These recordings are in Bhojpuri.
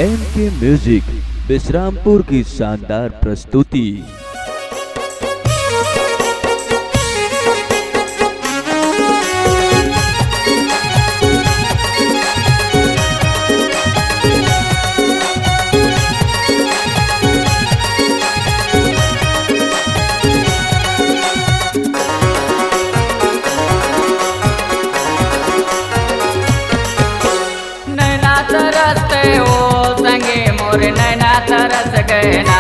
एमके म्यूजिक विश्रामपुर की शानदार प्रस्तुति। तरसते हो संगे मोर नैना तरस गए ना,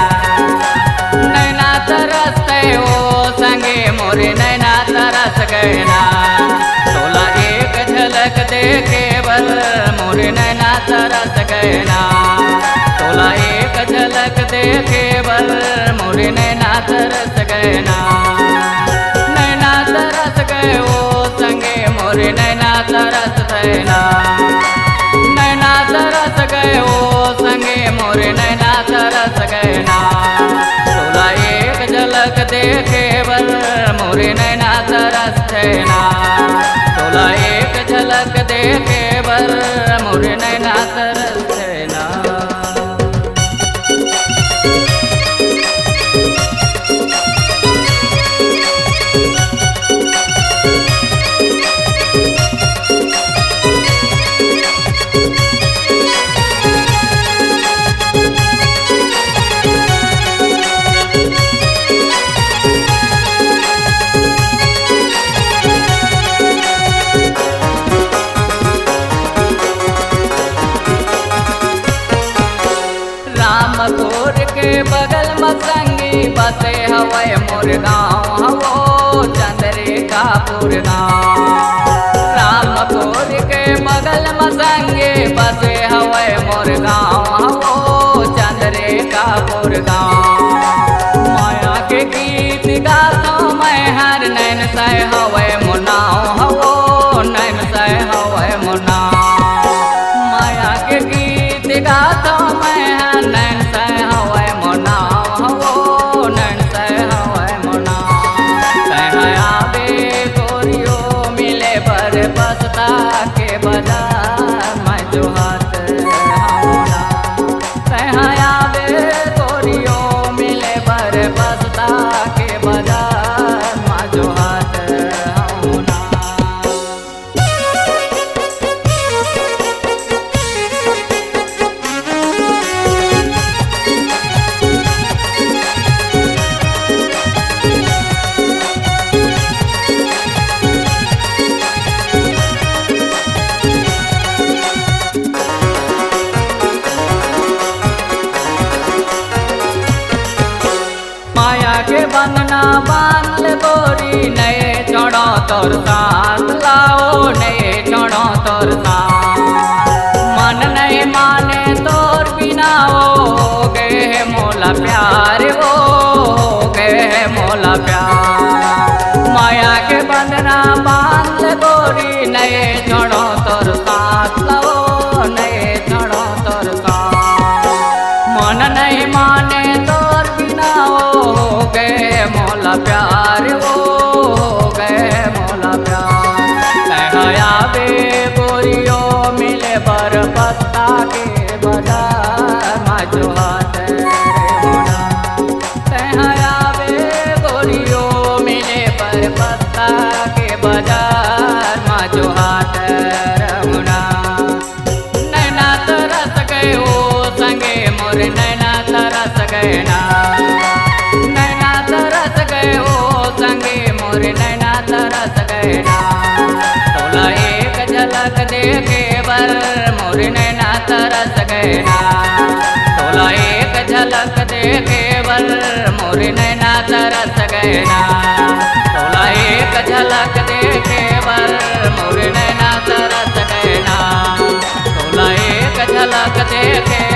नैना तरसते हो संगे मोर नैना तरस गए ना। तोला एक झलक देखे बल मोर नैना तरस गए ना, तोला एक झलक देखे बल मोर नैना तरस गए ना। नैना तरस गए हो संगे मोर नैना तरस गए ना, नैना तरस गए हो संगे मोरे नैना तरस गए ना। तोला एक झलक देखे बल मोरे नैना तरस गए ना, तोला एक झलक देखे बल मोरे नैना तरस गए ना। रामपुर के बगल में संगी बसे हवै मोर गाँव हवो चंद्रिकापुर गाँव। रामपुर के बगल में संगी बसे हवै मोर गाँव हवो चंद्रिकापुर गाँव। माया के गीत गातो मैं हर नैन सह हवै मुनाओ हवो नैन सह हवै मुनाओ। माया के गीत गातो मैं नैन सह हवै मुनाओ हवो नैन सह हवै मुनाओ। कह आवे गोरियो मिले बर बसता के बाजार मैं जो हाथ हमुना। कह आवे गोरियो मिले बर बसता के बाजार मैं जो हाथ हमुना। माया के बंधना बांध गोरी नए चढ़ो तोर साथ लाओ नए चढ़ो तोर साथ। मन नहीं माने तोर बिना हो गए मोला प्यार हो गए मोला प्यार। माया के बंधना बांध गोरी नए चढ़ो तोर साथ लाओ नए चढ़ो तोर साथ। मन नहीं माने तोर बिना हो गए मोला प्यार हो गए मोला प्यार। कह आवे गोरियो मिले बर बसता के बाजार मैं जो हाथ मुना। कह आवे गोरियो मिले बर बसता के बाजार मैं जो हाथ मुना। नैना तरस गए हो संगे मोर नैना तरस गए ना, नैना तरस गए हो संगे मोर नैना तरस गए ना। तोला एक झलक देखे बर मोर नैना तरस गए ना, तोला एक झलक देखे बर मोर नैना तरस गए ना। तोला एक झलक देखे बर मोर नैना तरस गए ना, तोला एक झलक देखे